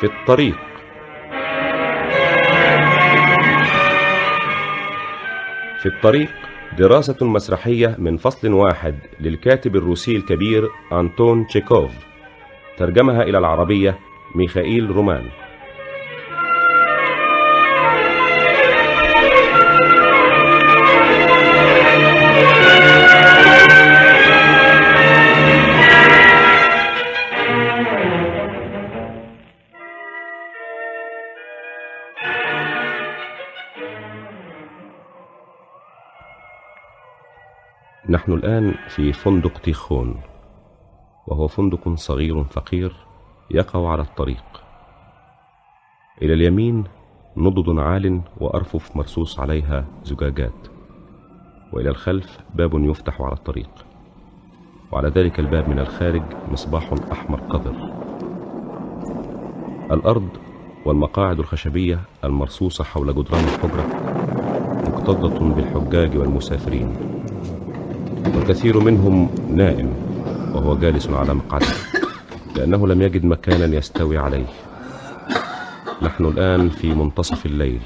في الطريق. في الطريق دراسة مسرحية من فصل واحد للكاتب الروسي الكبير أنتون تشيكوف، ترجمها إلى العربية ميخائيل رومان. نحن الآن في فندق تيخون، وهو فندق صغير فقير يقع على الطريق. إلى اليمين نضد عال وأرفف مرصوص عليها زجاجات، وإلى الخلف باب يفتح على الطريق، وعلى ذلك الباب من الخارج مصباح أحمر قذر. الأرض والمقاعد الخشبية المرصوصة حول جدران الحجرة مكتظة بالحجاج والمسافرين، والكثير منهم نائم وهو جالس على مقعده لأنه لم يجد مكانا يستوي عليه. نحن الآن في منتصف الليل،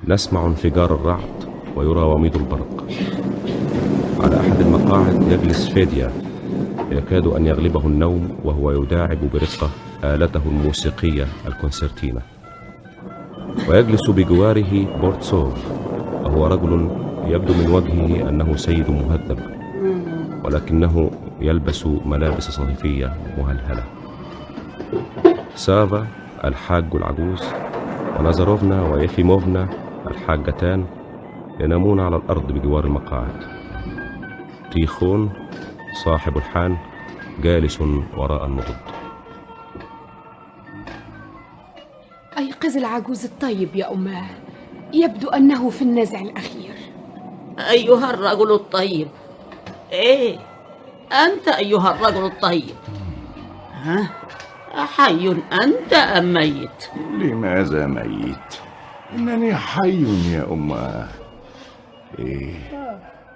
نسمع انفجار الرعد ويرى وميض البرق. على أحد المقاعد يجلس فيديا يكاد أن يغلبه النوم، وهو يداعب برقة آلته الموسيقية الكونسرتينا. ويجلس بجواره بورتسوف، وهو رجل يبدو من وجهه أنه سيد مهذب، ولكنه يلبس ملابس صيفية مهلهلة. سافا الحاج العجوز ونازاروفنا ويفيموفنا الحاجتان ينامون على الأرض بجوار المقاعد. تيخون صاحب الحان جالس وراء النضد. أيقظ العجوز الطيب يا أماه، يبدو أنه في النزع الأخير. أيها الرجل الطيب، إيه أنت أيها الرجل الطيب؟ ها؟ حي أنت أم ميت؟ لماذا ميت؟ إنني حي يا أماه. إيه،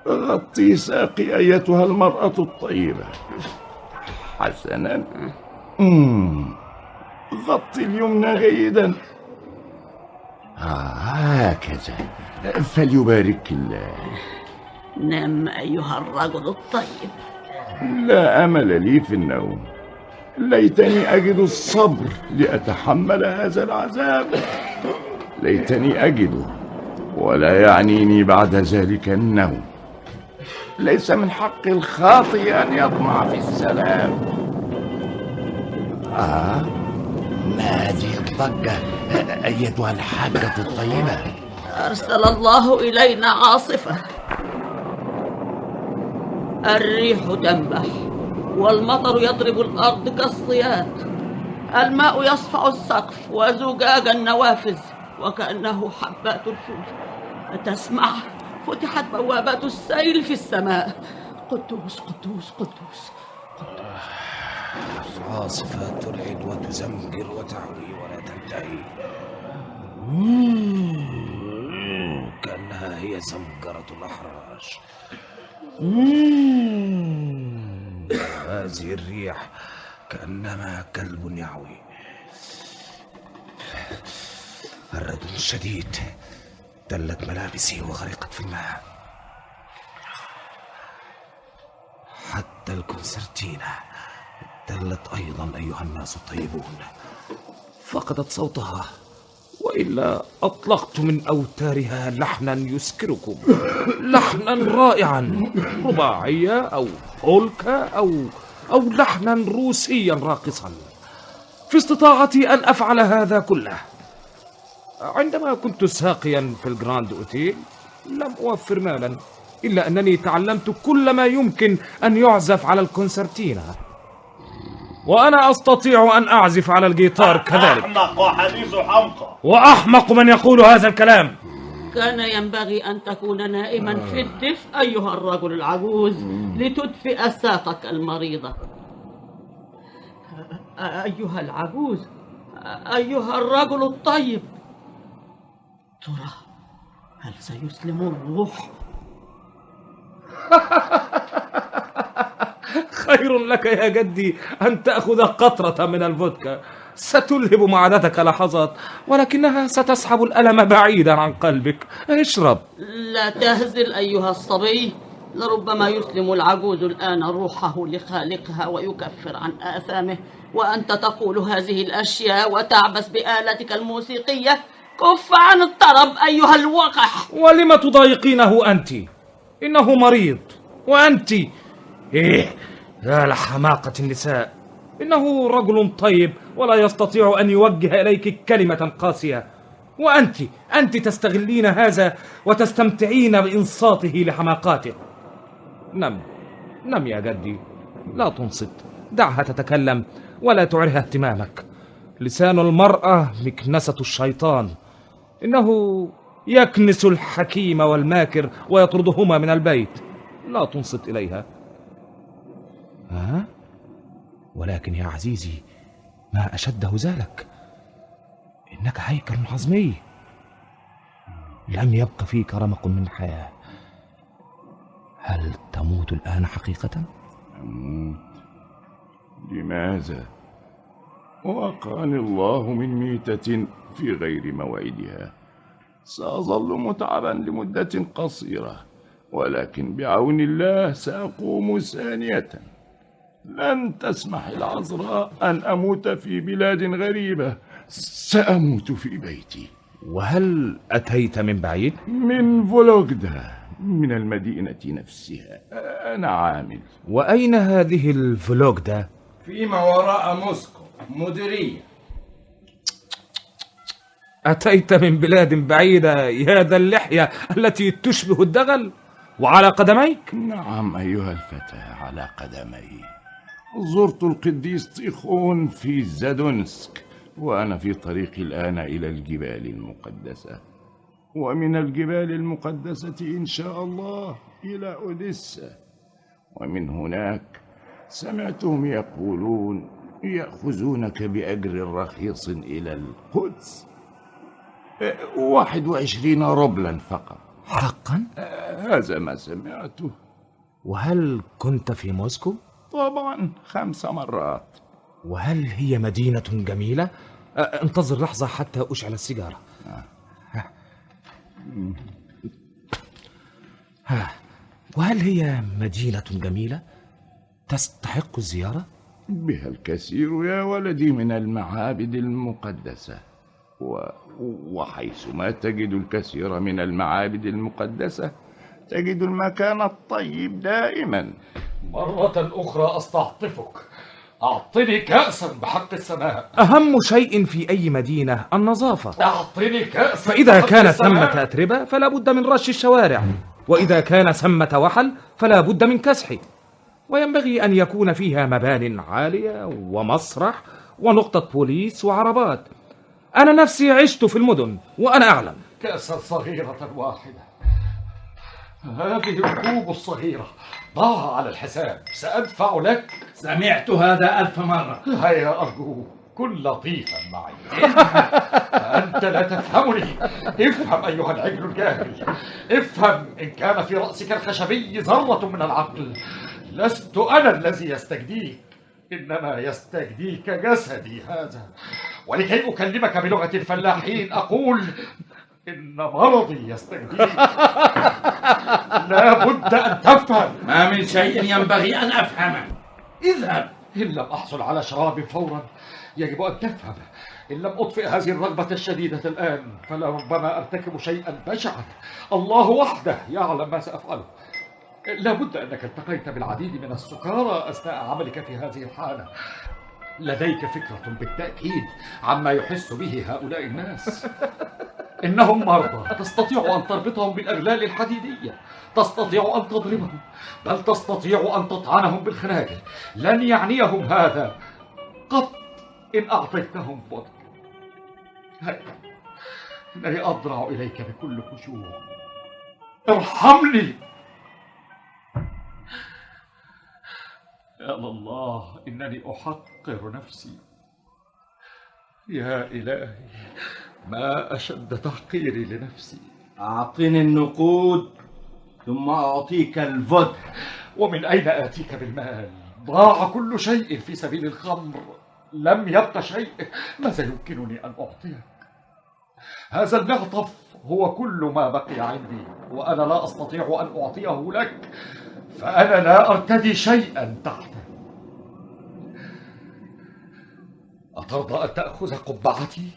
غطي ساقي أيتها المرأة الطيبة. حسنا، غطي اليمنى جيدا. هكذا، فليبارك الله. نم أيها الرجل الطيب. لا أمل لي في النوم، ليتني أجد الصبر لأتحمل هذا العذاب. ليتني أجده، ولا يعنيني بعد ذلك النوم. ليس من حق الخاطئ أن يطمع في السلام. ما هذه الضجة أيتها الحاجة الطيبة؟ أرسل الله إلينا عاصفة، الريح تنبح والمطر يضرب الأرض كالصياد، الماء يصفع السقف وزجاج النوافذ وكأنه حبات الفول. أتسمع؟ فتحت بوابات السيل في السماء. قدوس قدوس قدوس قدوس. عاصفة ترعد وتزمجر وتعوي ولا تنتهي. كأنها هي زمجرة الأحراج. هذه الريح كأنما كلب يعوي. برد شديد، دلت ملابسي وغرقت في الماء. حتى الكونسرتينا دلت أيضا أيها الناس الطيبون، فقدت صوتها، وإلا أطلقت من أوتارها لحنا يسكركم، لحنا رائعا، رباعية أو بولكا أو لحنا روسيا راقصا. في استطاعتي أن أفعل هذا كله. عندما كنت ساقيا في الجراند أوتيل لم أوفر مالا، إلا أنني تعلمت كل ما يمكن أن يعزف على الكونسرتينا، وأنا أستطيع أن أعزف على الجيتار كذلك. أحمق وحديث حمقى، وأحمق من يقول هذا الكلام. كان ينبغي أن تكون نائما في الدفء أيها الرجل العجوز لتدفئ ساقك المريضة. أيها العجوز، أيها الرجل الطيب، ترى هل سيسلم الروح؟ خير لك يا جدي أن تأخذ قطرة من الفودكا، ستلهب معدتك لحظات ولكنها ستسحب الألم بعيدا عن قلبك. اشرب. لا تهزل أيها الصبي، لربما يسلم العجوز الآن روحه لخالقها ويكفر عن آثامه، وأنت تقول هذه الأشياء وتعبث بآلتك الموسيقية. كف عن الطرب أيها الوقح. ولم تضايقينه أنت؟ إنه مريض. وأنت إيه يا لحماقة النساء، إنه رجل طيب ولا يستطيع أن يوجه إليك كلمة قاسية، وأنت تستغلين هذا وتستمتعين بإنصاته لحماقاته. نم يا جدي، لا تنصت، دعها تتكلم ولا تعرها اهتمامك. لسان المرأة مكنسة الشيطان، إنه يكنس الحكيم والماكر ويطردهما من البيت. لا تنصت إليها. ولكن يا عزيزي، ما أشد هزالك، إنك هيكل عظمي، لم يبق فيك رمق من حياة. هل تموت الآن حقيقة؟ لماذا؟ وقاني الله من ميتة في غير موعدها. سأظل متعبا لمدة قصيرة، ولكن بعون الله سأقوم ثانية. لن تسمح العذراء أن أموت في بلاد غريبة، سأموت في بيتي. وهل أتيت من بعيد؟ من فولوغدا، من المدينة نفسها. أنا عامل. وأين هذه الفولوغدا؟ فيما وراء موسكو، مديرية. أتيت من بلاد بعيدة يا ذا اللحية التي تشبه الدغل، وعلى قدميك؟ نعم أيها الفتى، على قدمي. زرت القديس تيخون في زادونسك، وأنا في طريقي الآن إلى الجبال المقدسة، ومن الجبال المقدسة إن شاء الله إلى أوديسا، ومن هناك سمعتهم يقولون يأخذونك بأجر رخيص إلى القدس، 21 روبلا فقط. حقا؟ هذا ما سمعته. وهل كنت في موسكو؟ طبعا 5 مرات. وهل هي مدينة جميلة؟ انتظر لحظة حتى أشعل السيجارة. وهل هي مدينة جميلة تستحق الزيارة؟ بها الكثير يا ولدي من المعابد المقدسة، وحيثما تجد الكثير من المعابد المقدسة تجد المكان الطيب دائما. مرة أخرى أستعطفك، أعطني كأسا بحق السماء. أهم شيء في أي مدينة النظافة. أعطني كأسا. فإذا كانت ثمة أتربة فلا بد من رش الشوارع، وإذا كان ثمة وحل فلا بد من كسحه، وينبغي أن يكون فيها مبان عالية ومسرح ونقطة بوليس وعربات. أنا نفسي عشت في المدن وأنا أعلم. كأسا صغيرة واحدة، هذه الكوب الصغيرة ضعها على الحساب، سأدفع لك. سمعت هذا 1000 مرة. هيا أرجوك كن لطيفا معي. أنت لا تفهمني. افهم أيها العجل الجاهل، افهم. إن كان في رأسك الخشبي ذرة من العقل، لست أنا الذي يستجديك، إنما يستجديك جسدي هذا. ولكي أكلمك بلغة الفلاحين أقول إن مرضي يستجديك. لا بد أن تفهم. ما من شيء ينبغي أن أفهمه. اذهب. إن لم أحصل على شراب فورا يجب أن تفهم. إن لم أطفئ هذه الرغبة الشديدة الآن فلربما أرتكب شيئا بشعا. الله وحده يعلم ما سأفعله. لا بد أنك التقيت بالعديد من السكارى أثناء عملك في هذه الحالة. لديك فكرة بالتأكيد عما يحس به هؤلاء الناس. إنهم مرضى، تستطيع أن تربطهم بالأغلال الحديدية، تستطيع أن تضربهم، بل تستطيع أن تطعنهم بالخناجر. لن يعنيهم هذا قط إن أعطيتهم فضل. هيا، إنني أضرع إليك بكل خشوع. ارحمني. يا الله، إنني أحقر نفسي. يا إلهي، ما أشد تحقيري لنفسي. أعطني النقود ثم أعطيك الفودكا. ومن أين آتيك بالمال؟ ضاع كل شيء في سبيل الخمر، لم يبق شيء. ماذا يمكنني أن أعطيك؟ هذا المعطف هو كل ما بقي عندي، وأنا لا أستطيع أن أعطيه لك، فأنا لا أرتدي شيئا تحته. أترضى أن تأخذ قبعتي؟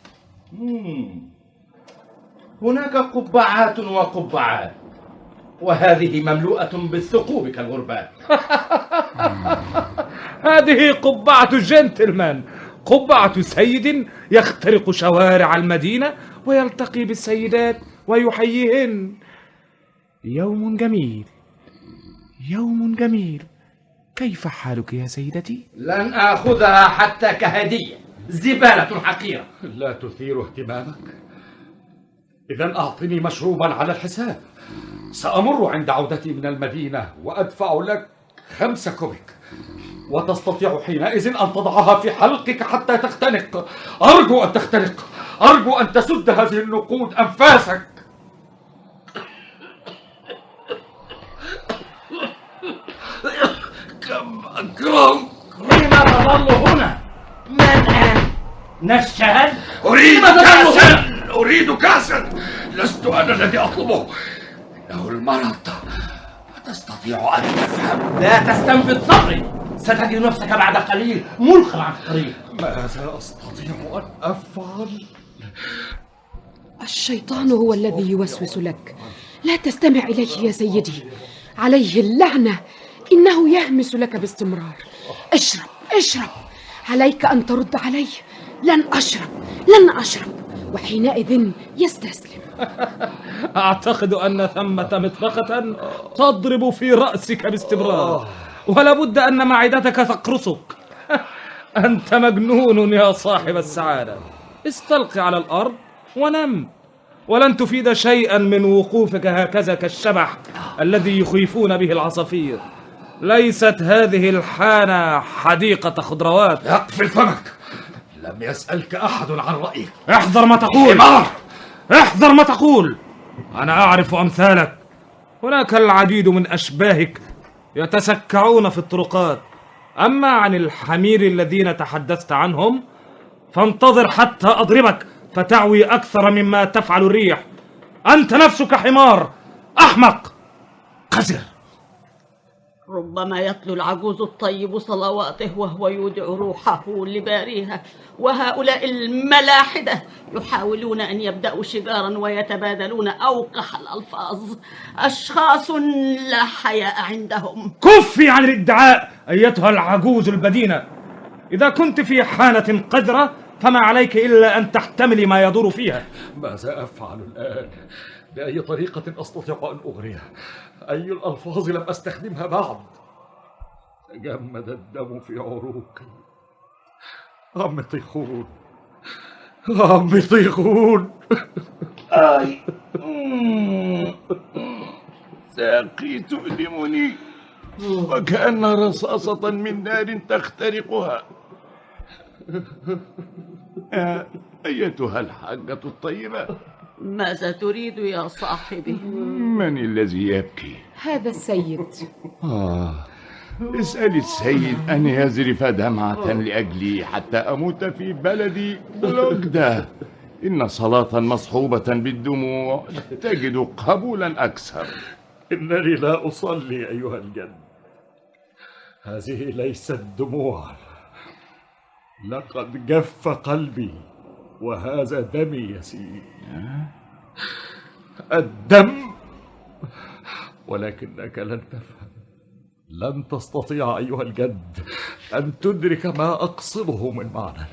هناك قبعات وقبعات، وهذه مملوءة بالثقوب كالغربان. هذه قبعة جنتلمان، قبعة سيد يخترق شوارع المدينة ويلتقي بالسيدات ويحييهن. يوم جميل، يوم جميل. كيف حالك يا سيدتي؟ لن آخذها حتى كهدية، زبالة حقيرة. لا تثير اهتمامك؟ إذن أعطني مشروبا على الحساب. سأمر عند عودتي من المدينة وأدفع لك 5 كوبك، وتستطيع حينئذ أن تضعها في حلقك حتى تختنق. أرجو أن تختنق، أرجو أن تسد هذه النقود أنفاسك. كم أكرمك. لما تظل هنا؟ من الآن؟ نشهد؟ أريد كأسا، أريد كأسا. لست أنا الذي أطلبه، إنه المرض. أتستطيع أن تفهم؟ لا تستنفذ صبري، ستجد نفسك بعد قليل ملقا عن الطريق. ماذا أستطيع أن أفعل؟ الشيطان هو الذي يوسوس لك، لا تستمع إليه يا سيدي، عليه اللعنة، إنه يهمس لك باستمرار. اشرب اشرب، عليك أن ترد عليه. لن أشرب لن أشرب، وحينئذ يستسلم. أعتقد أن ثمة مطرقة تضرب في رأسك باستمرار، ولا بد أن معدتك تقرصك. أنت مجنون يا صاحب السعادة. استلقي على الأرض ونم، ولن تفيد شيئا من وقوفك هكذا كالشبح الذي يخيفون به العصافير. ليست هذه الحانة حديقة خضروات. اقفل فمك، لم يسألك أحد عن رأيك. احذر ما تقول، احذر ما تقول. أنا أعرف أمثالك، هناك العديد من أشباهك يتسكعون في الطرقات. أما عن الحمير الذين تحدثت عنهم فانتظر حتى أضربك فتعوي أكثر مما تفعل الريح. أنت نفسك حمار، أحمق، قذر. ربما يتلو العجوز الطيب صلواته وهو يودع روحه لباريها، وهؤلاء الملاحدة يحاولون أن يبدأوا شجارا ويتبادلون أوقح الألفاظ. أشخاص لا حياء عندهم. كفي عن الادعاء أيتها العجوز البدينة. إذا كنت في حانة قذرة فما عليك إلا أن تحتملي ما يدور فيها. ماذا أفعل الآن؟ بأي طريقة أستطيع أن أغريها؟ أي الألفاظ لم أستخدمها بعد؟ تجمد الدم في عروقي. عم طيخون، عم طيخون. آي ساقي تؤلمني، وكأن رصاصة من نار تخترقها. أيتها الحاجة الطيبة، ماذا تريد يا صاحبي؟ من الذي يبكي؟ هذا السيد. اسأل السيد أن يزرف دمعة لأجلي حتى أموت في بلدي بلوغدا. إن صلاة مصحوبة بالدموع تجد قبولا أكثر. إنني لا أصلي أيها الجد، هذه ليست دموع، لقد جف قلبي وهذا دمي يسيل. الدم. ولكنك لن تفهم، لن تستطيع أيها الجد أن تدرك ما أقصده من معنى.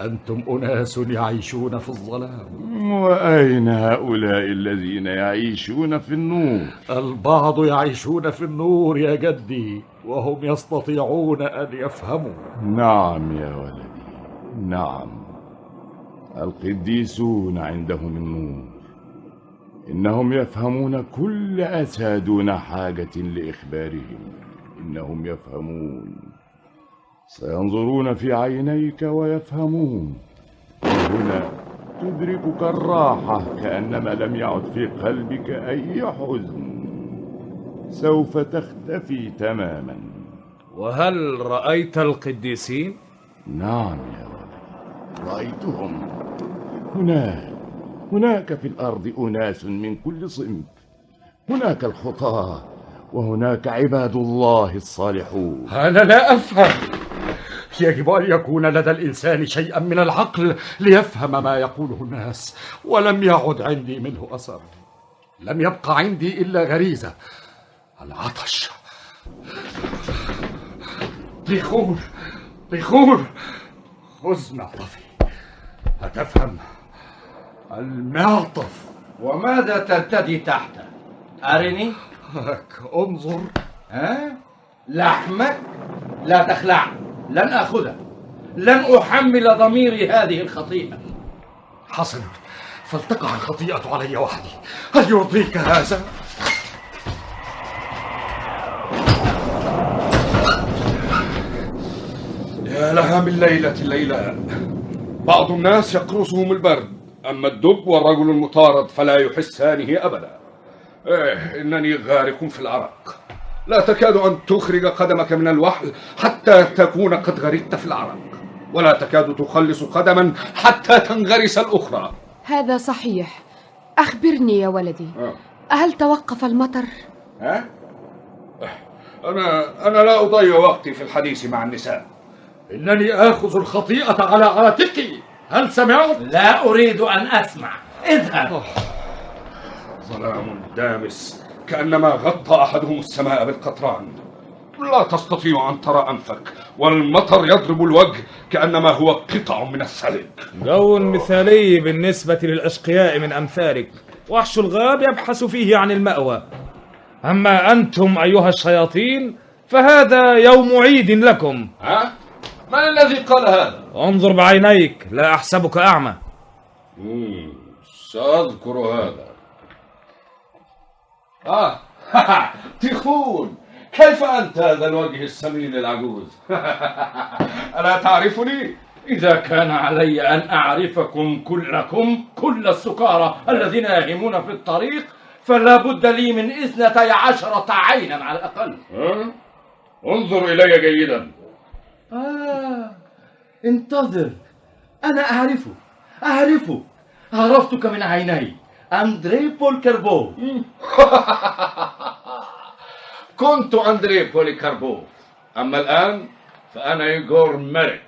أنتم أناس يعيشون في الظلام، وأين هؤلاء الذين يعيشون في النور؟ البعض يعيشون في النور يا جدي، وهم يستطيعون أن يفهموا. نعم يا ولدي، نعم، القديسون عندهم النور، إنهم يفهمون كل أسى دون حاجة لإخبارهم. إنهم يفهمون، سينظرون في عينيك ويفهمون، وهنا تدركك الراحة كأنما لم يعد في قلبك أي حزن. سوف تختفي تماما وهل رأيت القديسين؟ نعم يا ولدي، رأيتهم. هناك في الأرض أناس من كل صنف، هناك الخطاة وهناك عباد الله الصالحون. أنا لا أفهم. يجب أن يكون لدى الإنسان شيئا من العقل ليفهم ما يقوله الناس، ولم يعد عندي منه أثر. لم يبقى عندي إلا غريزة، العطش. طيخور، خذ معطفي. أتفهم؟ المعطف. وماذا ترتدي تحته؟ أرني. انظر. ها؟ لحمك؟ لا تخلع، لن أخذه، لن أحمل ضميري هذه الخطيئة. حسنا، فلتقع الخطيئة علي وحدي. هل يرضيك هذا؟ يا لها من ليلة الليلة. بعض الناس يقرصهم البرد، أما الدب والرجل المطارد فلا يحسانه أبدا. إنني غارق في العرق، لا تكاد أن تخرج قدمك من الوحل حتى تكون قد غرقت في العرق، ولا تكاد تخلص قدما حتى تنغرس الأخرى. هذا صحيح. أخبرني يا ولدي، هل توقف المطر؟ أنا لا أضيع وقتي في الحديث مع النساء. إنني آخذ الخطيئة على عاتقي، هل سمعت؟ لا أريد أن أسمع، اذهب. ظلام دامس، كأنما غطى أحدهم السماء بالقطران. لا تستطيع أن ترى أنفك، والمطر يضرب الوجه كأنما هو قطع من الثلج. جو مثالي بالنسبة للأشقياء من أمثالك. وحش الغاب يبحث فيه عن المأوى. أما أنتم أيها الشياطين فهذا يوم عيد لكم. من الذي قال هذا؟ انظر بعينيك، لا أحسبك أعمى. سأذكر هذا. تيخون، كيف أنت هذا الوجه السمين العجوز؟ ألا تعرفني؟ إذا كان علي أن أعرفكم كلكم، كل السكارى الذين يهمون في الطريق، فلا بد لي من 12 عينا على الأقل. انظر إلي جيدا. انتظر، أنا أعرفه. عرفتك من عيني، أندري بولكربوف. كنت أندري بوليكاربوف، أما الآن فأنا إيغور ميريك.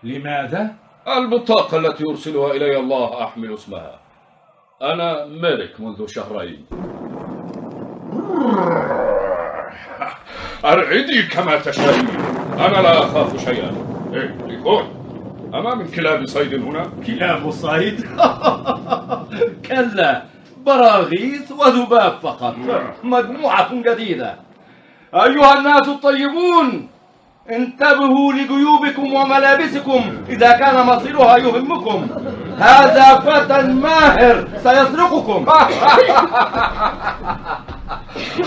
لماذا؟ البطاقة التي يرسلها إلي الله أحمل اسمها. أنا ميريك منذ شهرين. أرعدي كما تشائين، أنا لا أخاف شيئا. تيخون، أما من كلاب صيد هنا؟ كلاب صيد؟ كلا، براغيث وذباب فقط، مجموعة جديدة. أيها الناس الطيبون، انتبهوا لجيوبكم وملابسكم إذا كان مصيرها يهمكم. هذا فتى ماهر سيسرقكم.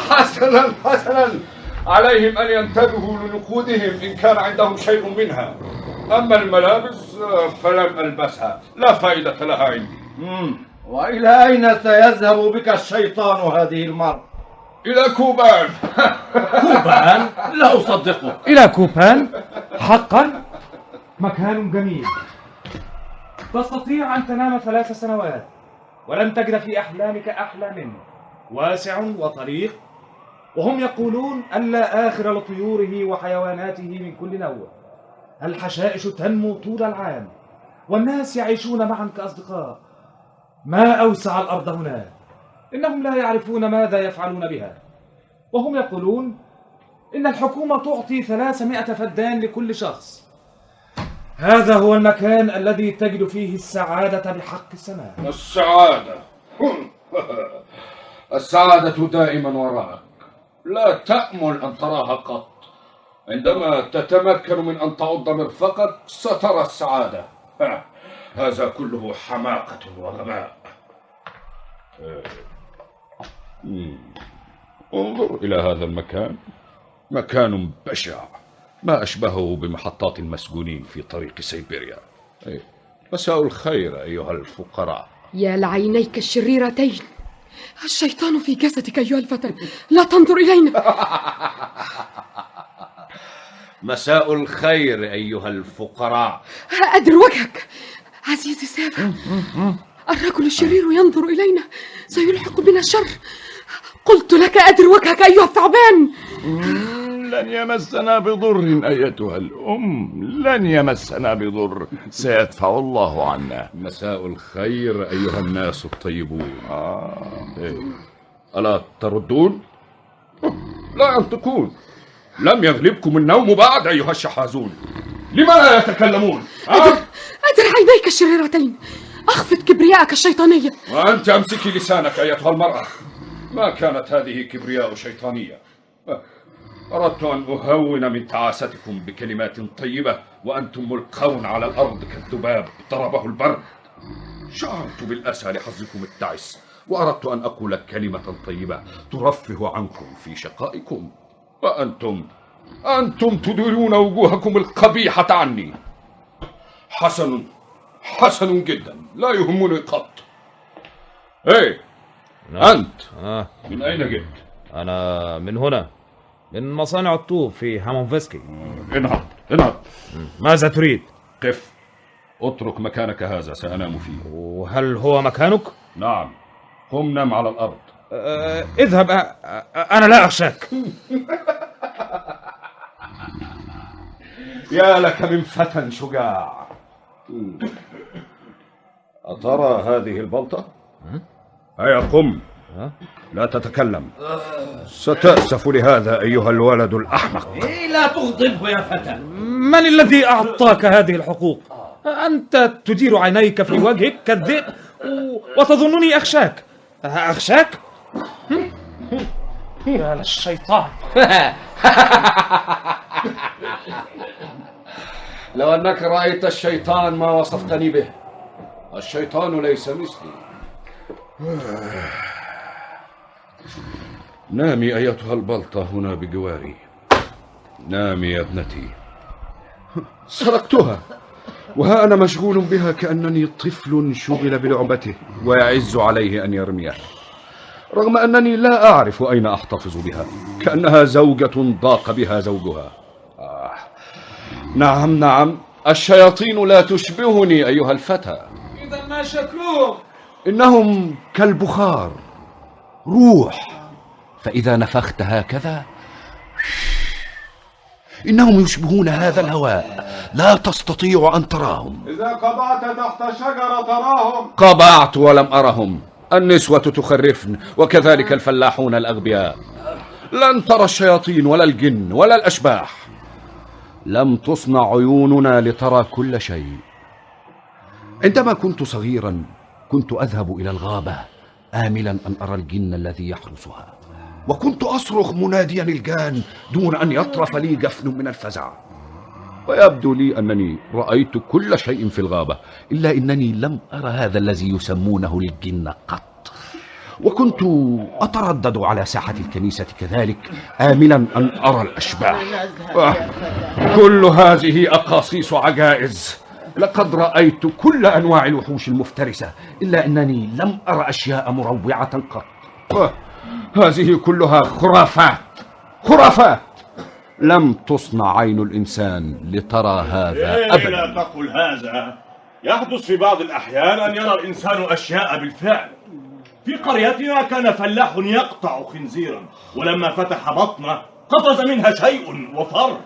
حسنا، عليهم أن ينتبهوا لنقودهم إن كان عندهم شيء منها. أما الملابس فلن ألبسها، لا فائدة لها عندي. وإلى أين سيذهب بك الشيطان هذه المرة؟ إلى كوبان. كوبان؟ لا أصدقه. إلى كوبان؟ حقا؟ مكان جميل. تستطيع أن تنام 3 سنوات ولن تجد في أحلامك أحلى منه. واسع وطريق، وهم يقولون أن لا آخر لطيوره وحيواناته من كل نوع. الحشائش تنمو طول العام، والناس يعيشون معا كأصدقاء. ما أوسع الأرض هناك. إنهم لا يعرفون ماذا يفعلون بها، وهم يقولون إن الحكومة تعطي 300 فدان لكل شخص. هذا هو المكان الذي تجد فيه السعادة بحق السماء. السعادة دائما وراءك، لا تأمل أن تراها قط. عندما تتمكن من أن تعض مرفقك سترى السعادة. هذا كله حماقة وغباء. انظر إلى هذا المكان، مكان بشع، ما أشبهه بمحطات المسجونين في طريق سيبيريا. مساء الخير أيها الفقراء. يا لعينيك الشريرتين، الشيطان في جسدك أيها الفتى، لا تنظر إلينا. مساء الخير أيها الفقراء. أدر وجهك عزيزي سافا. الرجل الشرير ينظر إلينا، سيلحق بنا الشر. قلت لك أدر وجهك أيها الثعبان. لن يمسنا بضر أيتها الأم، لن يمسنا بضر، سيدفع الله عنا. مساء الخير أيها الناس الطيبون. ألا تردون؟ لا ينطقون. لم يغلبكم النوم بعد أيها الشحاذون. لما لا يتكلمون؟ أدر عينيك الشريرتين، أخفض كبرياءك الشيطانية. وأنت أمسكي لسانك أيتها المرأة. ما كانت هذه كبرياء شيطانية. أردت أن أهون من تعاستكم بكلمات طيبة وأنتم ملقون على الأرض كالذباب ضربه البرد. شعرت بالأسى لحظكم التعس، وأردت أن أقول كلمة طيبة ترفه عنكم في شقائكم، وأنتم تديرون وجوهكم القبيحة عني. حسن جدا، لا يهمني قط. أنت من أين جئت؟ أنا من هنا، من مصانع الطوب في هامونفسكي. انهض. ماذا تريد؟ قف. اترك مكانك هذا، سأنام فيه. وهل هو مكانك؟ نعم. قم نام على الأرض. اذهب. أنا لا أخشاك. يا لك من فتى شجاع. أترى هذه البلطة؟ هيا قم. لا تتكلم. ستأسف لهذا أيها الولد الأحمق. لا تغضبه يا فتى. من الذي أعطاك هذه الحقوق؟ أنت تدير عينيك في وجهك كالذئب وتظنني أخشاك. أخشاك؟ يا للشيطان. لو أنك رأيت الشيطان ما وصفتني به. الشيطان ليس مثلي. نامي أيتها البلطة هنا بجواري. نامي يا ابنتي. سرقتها وها أنا مشغول بها كأنني طفل شغل بلعبته ويعز عليه أن يرميها، رغم أنني لا أعرف أين أحتفظ بها، كأنها زوجة ضاق بها زوجها. نعم، الشياطين لا تشبهني أيها الفتى. إذا ما شكلهم؟ إنهم كالبخار، روح، فإذا نفخت هكذا إنهم يشبهون هذا الهواء، لا تستطيع أن تراهم. إذا قبعت تحت شجرة تراهم. قبعت ولم أرهم. النسوة تخرفن وكذلك الفلاحون الأغبياء. لن ترى الشياطين ولا الجن ولا الأشباح. لم تصنع عيوننا لترى كل شيء. عندما كنت صغيرا كنت أذهب إلى الغابة آملا أن أرى الجن الذي يحرسها، وكنت أصرخ مناديا الجان دون أن يطرف لي جفن من الفزع. ويبدو لي أنني رأيت كل شيء في الغابة، إلا أنني لم أرى هذا الذي يسمونه الجن قط. وكنت أتردد على ساحة الكنيسة كذلك آملا أن أرى الأشباح. كل هذه أقاصيص عجائز. لقد رأيت كل أنواع الوحوش المفترسة، إلا أنني لم أرى أشياء مروعة قط. هذه كلها خرافات. لم تصنع عين الإنسان لترى هذا أبدا. لا تقل هذا. يحدث في بعض الأحيان أن يرى الإنسان أشياء بالفعل. في قريتنا كان فلاح يقطع خنزيرا، ولما فتح بطنه قفز منها شيء وفر.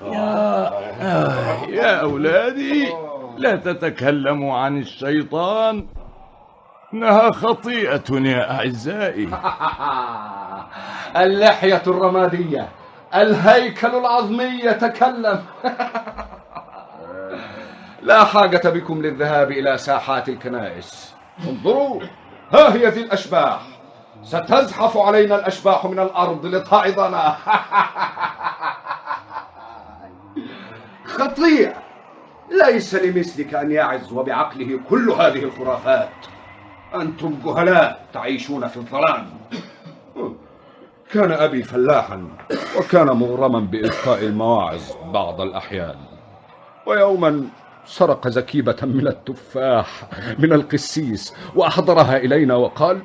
يا أولادي، لا تتكلموا عن الشيطان، إنها خطيئة يا أعزائي. اللحية الرمادية، الهيكل العظمي يتكلم. لا حاجة بكم للذهاب إلى ساحات الكنائس. انظروا، ها هي ذي الأشباح. ستزحف علينا الأشباح من الأرض لتعظنا. خطيئة. ليس لمثلك أن يعز وبعقله كل هذه الخرافات. أنتم جهلاء تعيشون في الظلام. كان أبي فلاحا، وكان مغرما بإلقاء المواعظ بعض الأحيان. ويوما سرق زكيبة من التفاح من القسيس وأحضرها إلينا وقال: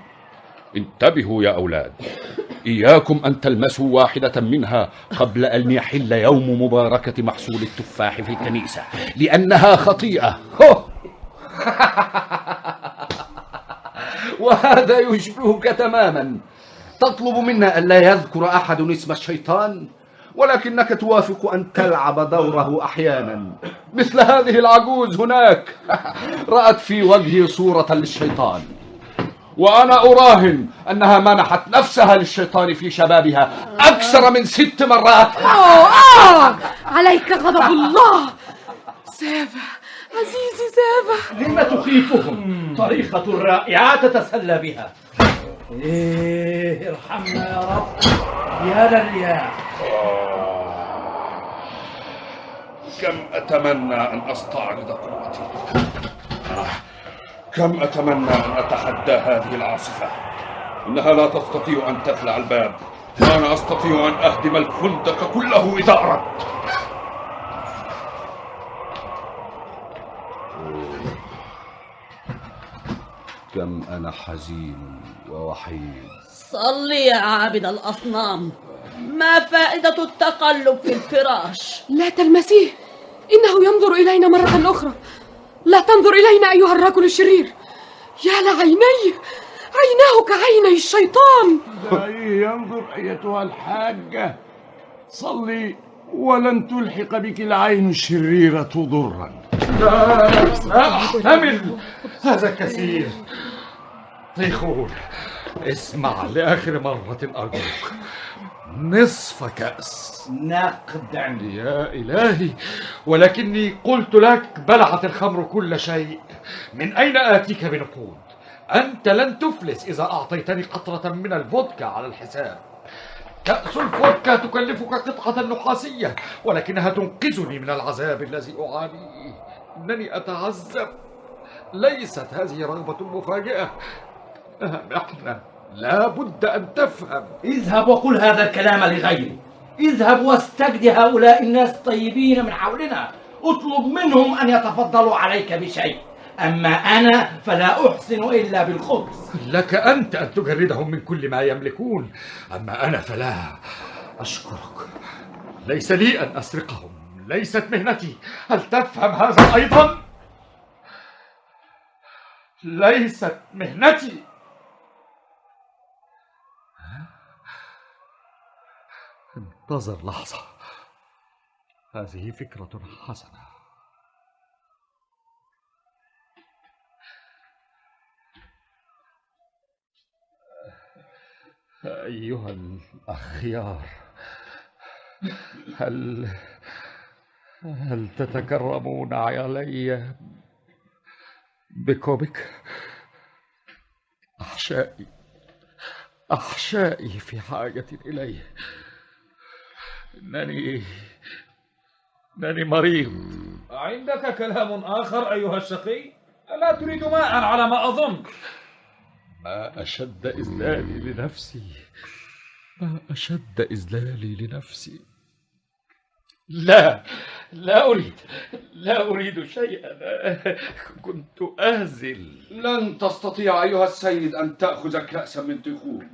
انتبهوا يا أولاد، إياكم أن تلمسوا واحدة منها قبل أن يحل يوم مباركة محصول التفاح في الكنيسة، لأنها خطيئة. وهذا يشبهك تماما. تطلب منا ألا يذكر أحد اسم الشيطان، ولكنك توافق أن تلعب دوره أحيانا. مثل هذه العجوز هناك رأت في وجهي صورة للشيطان، وأنا أراهن أنها منحت نفسها للشيطان في شبابها أكثر من 6 مرات. عليك غضب الله. سافة عزيزي سافة، لما تخيفهم؟ طريقة رائعة تتسلى بها. ارحمنا يا رب يا للرياح. كم أتمنى أن أستعرض قوتي، كم أتمنى أن أتحدى هذه العاصفة. إنها لا تستطيع أن تخلع الباب، وأنا أستطيع أن أهدم الخندق كله إذا أردت. كم أنا حزين ووحيد. صل يا عابد الأصنام، ما فائدة التقلب في الفراش؟ لا تلمسيه، إنه ينظر إلينا مرة أخرى. لا تنظر إلينا أيها الرجل الشرير. يا لعينيه، عيناه كعيني الشيطان. دعيه ينظر أيتها الحاجة. صلي ولن تلحق بك العين الشريرة ضرا. لا أحتمل هذا كثير. طيخون، اسمع لآخر مرة أرجوك. نصف كأس نقدا. يا إلهي، ولكني قلت لك بلعت الخمر كل شيء. من أين آتيك بنقود؟ أنت لن تفلس إذا أعطيتني قطرة من الفودكا على الحساب. كأس الفودكا تكلفك قطعة نحاسية، ولكنها تنقذني من العذاب الذي أعانيه. إنني أتعذب. ليست هذه رغبة مفاجئة. نحن لا بد أن تفهم. اذهب وقل هذا الكلام لغيري. اذهب واستجد هؤلاء الناس الطيبين من حولنا. اطلب منهم أن يتفضلوا عليك بشيء. أما أنا فلا أحسن إلا بالخبز. لك أنت أن تجردهم من كل ما يملكون، أما أنا فلا. أشكرك. ليس لي أن أسرقهم، ليست مهنتي. هل تفهم هذا أيضا؟ ليست مهنتي. انتظر لحظة، هذه فكرة حسنة. أيها الأخيار، هل تتكرمون علي بكوبك؟ أحشائي في حاجة إليه. إنني مريض. عندك كلام آخر أيها الشقي؟ ألا تريد ماء على ما أظن؟ ما أشد إذلالي لنفسي، ما أشد إذلالي لنفسي. لا أريد شيئا. كنت أهزل. لن تستطيع أيها السيد أن تأخذ كأسا من طيخون.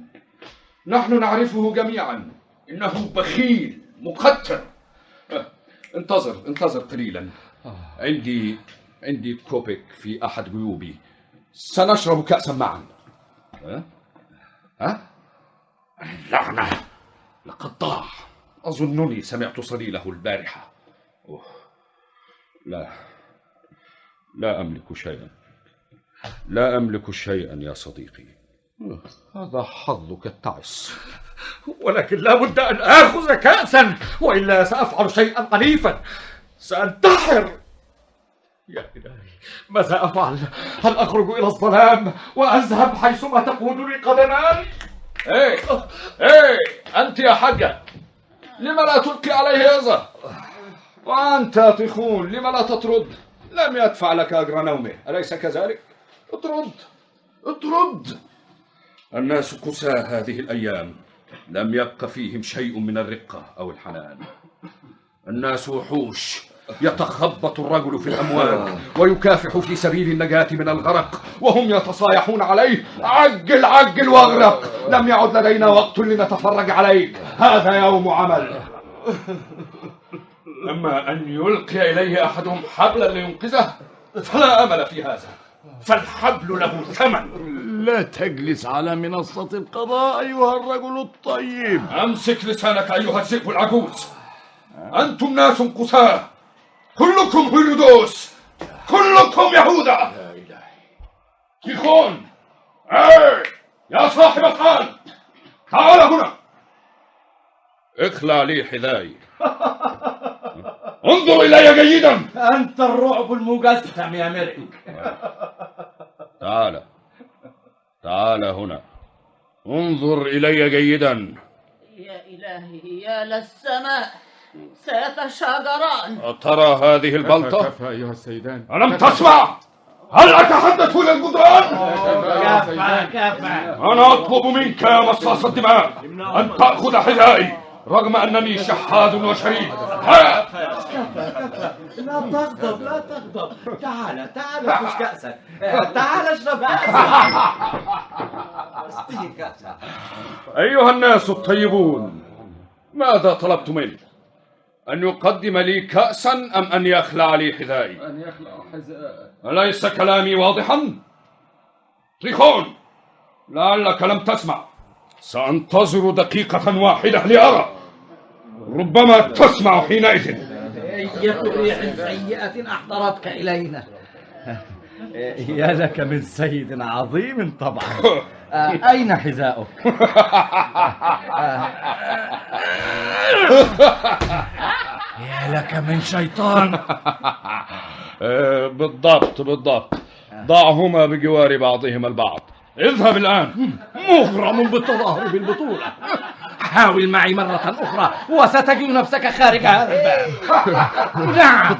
نحن نعرفه جميعا، إنه بخيل مقتر. انتظر قليلا. عندي كوبيك في أحد جيوبي. سنشرب كأسا معا. اللعنة، لقد ضاع. أظنني سمعت صليله البارحة. لا أملك شيئا يا صديقي. هذا حظك التعس. ولكن لا بد أن آخذ كأسا، وإلا سأفعل شيئا عنيفا. سأنتحر. يا إلهي، ماذا أفعل؟ هل أخرج إلى الظلام وأذهب حيثما تقودني قدمان؟ إيه أنت يا حاجة، لما لا تلقي عليه يظة؟ وأنت يا طيخون، لما لا تطرد؟ لم يدفع لك أجر نومه، أليس كذلك؟ اطرد. الناس كسى هذه الأيام، لم يبق فيهم شيء من الرقة أو الحنان. الناس وحوش يتخبط الرجل في الأموال ويكافح في سبيل النجاة من الغرق وهم يتصايحون عليه: عجل عجل واغرق، لم يعد لدينا وقت لنتفرج عليك، هذا يوم عمل. أما أن يلقي إليه أحدهم حبلا لينقذه فلا أمل في هذا، فالحبل له ثمن. لا تجلس على منصة القضاء أيها الرجل الطيب. أمسك لسانك أيها الذئب العجوز، أنتم ناس قساة، كلكم هيلودوس، كلكم يهوذا. تيخون، يا صاحب الحال، تعال هنا. اخلع لي حذائي. انظر إلي جيدا. أنت الرعب المجسم يا مرعي. تعال هنا، انظر إلي جيدا. يا إلهي يا للسماء، سيتشاجران. أترى هذه البلطة؟ كفى أيها السيدان. ألم تسمع؟ هل أتحدث إلى الجدران؟ كفى. أنا أطلب منك يا مصاص الدماء أن تأخذ حذائي رغم أنني شحاذ وشريد. لا تغضب لا تغضب. تعال خذ كأسك. تعال اشرب كأسك. اسقي كأسك. أيها الناس الطيبون، ماذا طلبت منه؟ أن يقدم لي كأسا أم أن يخلع لي حذائي؟ أن يخلع حذائي. أليس كلامي واضحا؟ تيخون، لعلك لم تسمع. سأنتظر دقيقة واحدة لأرى، ربما تسمع حينئذ. أية ريح سيئة أحضرتك إلينا. يا لك من سيد عظيم طبعا. أين حذاؤك؟ يا لك من شيطان. بالضبط، ضعهما بجوار بعضهما البعض. اذهب الآن. مغرم بالتظاهر بالبطولة. حاول معي مرة أخرى وستجد نفسك خارج هذا الباب. نعم.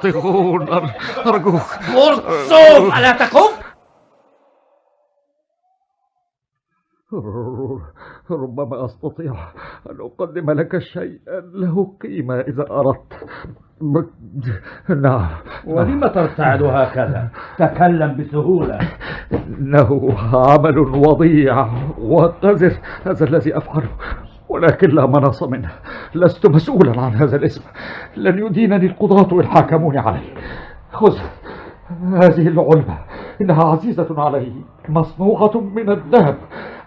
طيخون أرجوك. مرصوف ألا تكف. ربما أستطيع أن أقدم لك شيئا له قيمة إذا أردت. نعم. ولم ترتعد هكذا؟ تكلم بسهولة. إنه عمل وضيع وقذر هذا الذي أفعله، ولكن لا مناص منه. لست مسؤولا عن هذا الاسم، لن يدينني القضاة إن حاكموني عليه. خذ هذه العلبة، إنها عزيزة علي، مصنوعة من الذهب،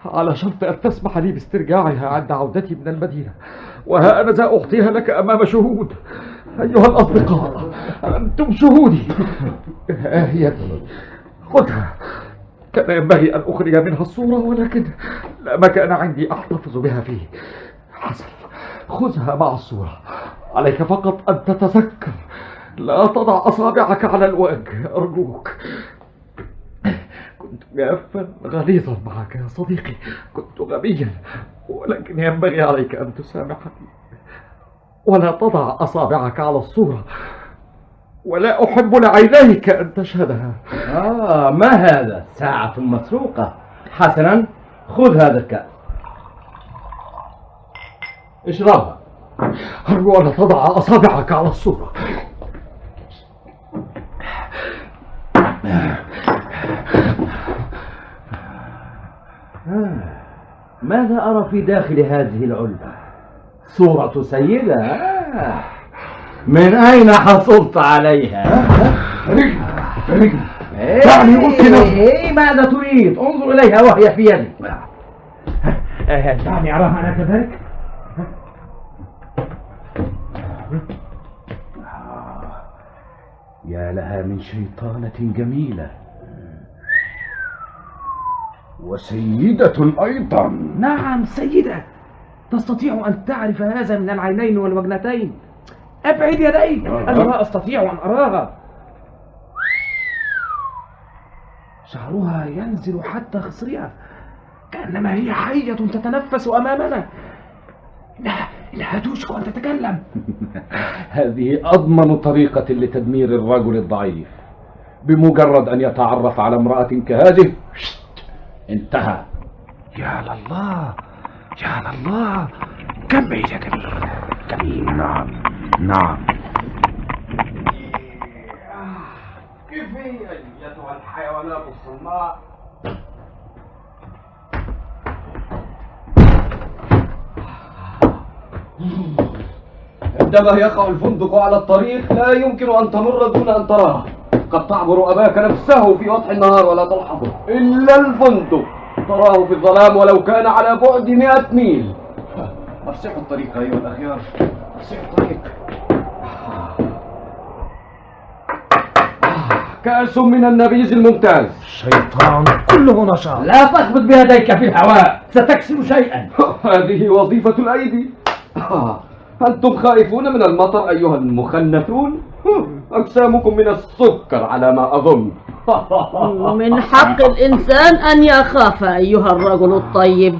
على شرط أن تسمح لي باسترجاعها عند عودتي من المدينة. وها أنا سأعطيها لك أمام شهود. أيها الأصدقاء، أنتم شهودي. هي دي، خذها. كان ينبغي أن أخرج منها الصورة، ولكن لا مكان عندي أحتفظ بها فيه. حسن، خذها مع الصورة. عليك فقط أن تتذكر لا تضع أصابعك على الوجه أرجوك. كنت جافا غليظا معك يا صديقي، كنت غبيا، ولكن ينبغي عليك أن تسامحني. ولا تضع أصابعك على الصورة، ولا أحب لعينيك أن تشهدها. ما هذا؟ ساعة مسروقة. حسنا، خذ هذا الكأس، اشربها. أرجو أن تضع أصابعك على الصورة. ماذا أرى في داخل هذه العلبة؟ صورة سيدة. من أين حصلت عليها؟ رجل دعني أمكن. ماذا تريد؟ انظر إليها وهي في يدي. دعني أراها أنا كذلك. يا لها من شيطانة جميلة، وسيدة أيضا. نعم سيدة. تستطيع أن تعرف هذا من العينين والوجنتين. أبعد يديك، أنا لا أستطيع أن أراها. شعرها ينزل حتى خصرها، كأنما هي حية تتنفس أمامنا. إنها توشك أن تتكلم. هذه أضمن طريقة لتدمير الرجل الضعيف. بمجرد أن يتعرف على امرأة كهذه انتهى. يا لله يا لله، كمل يا جميل. نعم كيف هي أيتها الحيوانات الصماء؟ عندما يقع الفندق على الطريق لا يمكن أن تمر دون أن تراه. قد تعبر أباك نفسه في وضح النهار ولا تلحظه، إلا الفندق تراه في الظلام ولو كان على بعد 100 ميل. أفسحوا الطريق أيها الأخيار، أفسحوا الطريق. كأس من النبيذ الممتاز. شيطان كله نشاط. لا تخبط بيديك في الهواء، ستكسر شيئا. هذه وظيفة الأيدي. أنتم خائفون من المطر أيها المخنثون؟ أجسامكم من السكر على ما أظن. من حق الإنسان أن يخاف أيها الرجل الطيب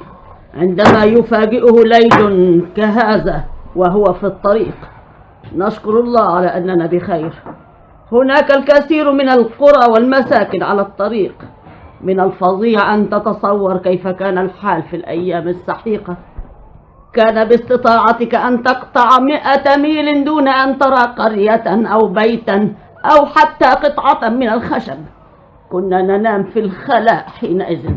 عندما يفاجئه ليل كهذا وهو في الطريق. نشكر الله على أننا بخير. هناك الكثير من القرى والمساكن على الطريق. من الفظيع أن تتصور كيف كان الحال في الأيام السحيقة. كان باستطاعتك أن تقطع 100 ميل دون أن ترى قرية أو بيتا أو حتى قطعة من الخشب. كنا ننام في الخلاء حينئذ.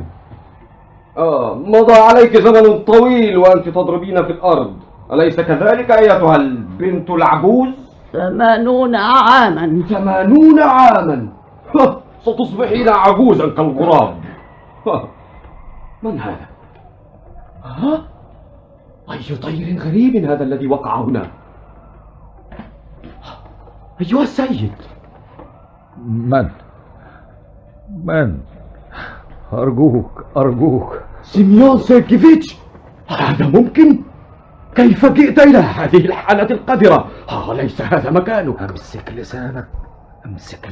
مضى عليك زمن طويل وأنت تضربين في الأرض، أليس كذلك أيتها البنت العجوز؟ 80 عاما. 80 عاما؟ ستصبحين عجوزا كالغراب. من هذا؟ أي طير غريب هذا الذي وقع هنا؟ أيها السيد. من؟ أرجوك. سيميون سيركيفيتش، هذا ممكن؟ كيف جئت إلى هذه الحالة القذرة؟ ليس هذا مكانك. أمسك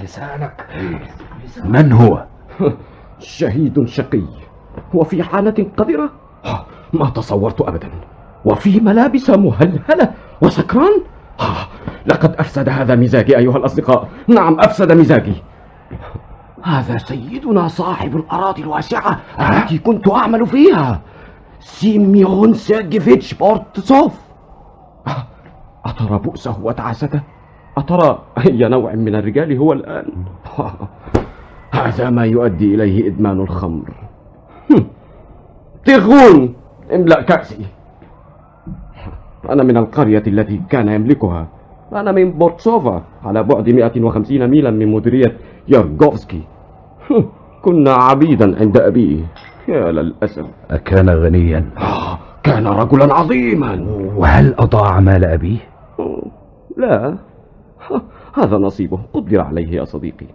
لسانك. من هو؟ شهيد شقي وفي حالة قذرة؟ ما تصورت أبدا، وفي ملابس مهلهلة وسكران. لقد أفسد هذا مزاجي أيها الأصدقاء. نعم، أفسد مزاجي. هذا سيدنا صاحب الأراضي الواسعة التي كنت أعمل فيها، سيميون سيرجيفيتش بورتسوف. أترى بؤسه وتعاسته؟ أترى أي نوع من الرجال هو الآن؟ هذا ما يؤدي إليه إدمان الخمر. تغون، املأ كأسي. أنا من القرية التي كان يملكها. أنا من بورتسوفا على بعد 150 ميلا من مديرية يارغوفسكي. كنا عبيدا عند أبيه. يا للأسف. أكان غنيا؟ كان رجلا عظيما. وهل أضاع مال أبيه؟ لا، هذا نصيبه، قدر عليه يا صديقي.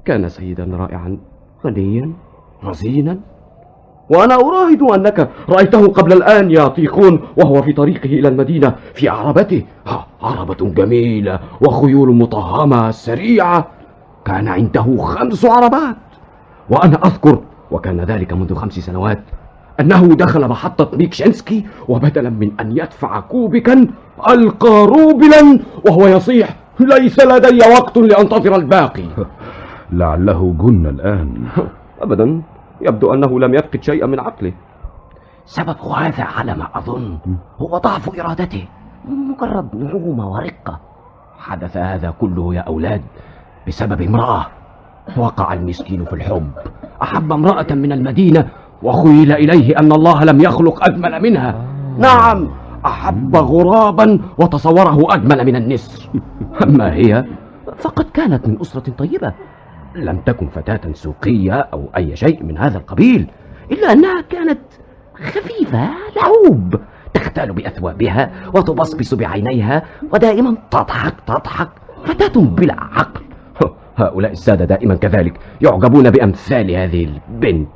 كان سيدا رائعا، غنيا، رزينا. وأنا أراهد أنك رأيته قبل الآن يا طيخون وهو في طريقه إلى المدينة في عربته. عربة جميلة وخيول مطهمة سريعة. كان عنده 5 عربات. وأنا أذكر، وكان ذلك منذ 5 سنوات، أنه دخل محطة ميكشنسكي وبدلا من أن يدفع كوبكا ألقى روبلا وهو يصيح: ليس لدي وقت لأنتظر الباقي. لعله جن الآن. أبدا، يبدو أنه لم يفقد شيئا من عقله. سبب هذا على ما أظن هو ضعف إرادته، مجرد نعومة ورقة. حدث هذا كله يا أولاد بسبب امرأة. وقع المسكين في الحب، أحب امرأة من المدينة وخيل إليه أن الله لم يخلق أجمل منها. نعم، أحب غرابا وتصوره أجمل من النسر. أما هي فقد كانت من أسرة طيبة، لم تكن فتاة سوقية أو أي شيء من هذا القبيل، إلا أنها كانت خفيفة لعوب، تختال بأثوابها وتبصبص بعينيها ودائما تضحك. فتاة بلا عقل. هؤلاء السادة دائما كذلك، يعجبون بأمثال هذه البنت،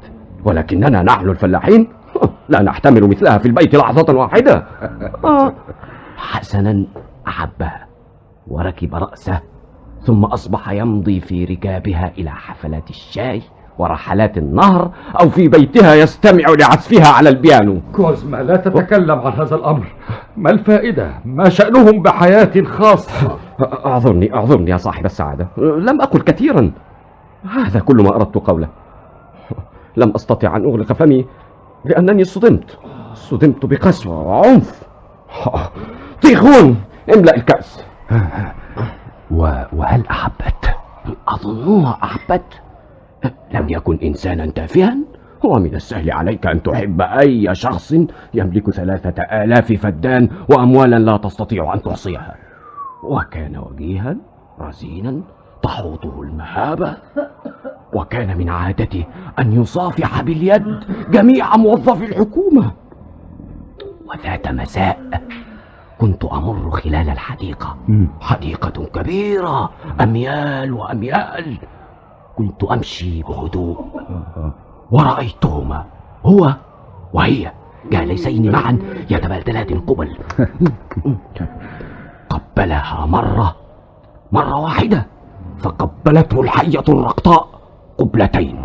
ولكننا نحن الفلاحين لا نحتمل مثلها في البيت لحظة واحدة. حسنا أحبها وركب رأسه، ثم أصبح يمضي في ركابها إلى حفلات الشاي ورحلات النهر، أو في بيتها يستمع لعزفها على البيانو. كوزما، لا تتكلم عن هذا الأمر. ما الفائدة؟ ما شأنهم بحياة خاصة؟ أعذرني يا صاحب السعادة، لم أقل كثيرا. هذا كل ما أردت قوله. لم أستطع أن أغلق فمي لأنني صدمت بقسوة وعنف. طيخون، املأ الكأس. وهل أحبت؟ أظنها أحبت. لم يكن إنسانا تافها. هو من السهل عليك أن تحب أي شخص يملك 3000 فدان وأموالا لا تستطيع أن تحصيها. وكان وجيها رزينا تحوطه المهابة، وكان من عادته أن يصافح باليد جميع موظفي الحكومة. وذات مساء كنت أمر خلال الحديقة، حديقة كبيرة أميال وأميال. كنت أمشي بهدوء ورأيتهما، هو وهي، جالسين معا يتبادلان القبل. قبلها مرة واحدة، فقبلته الحية الرقطاء قبلتين،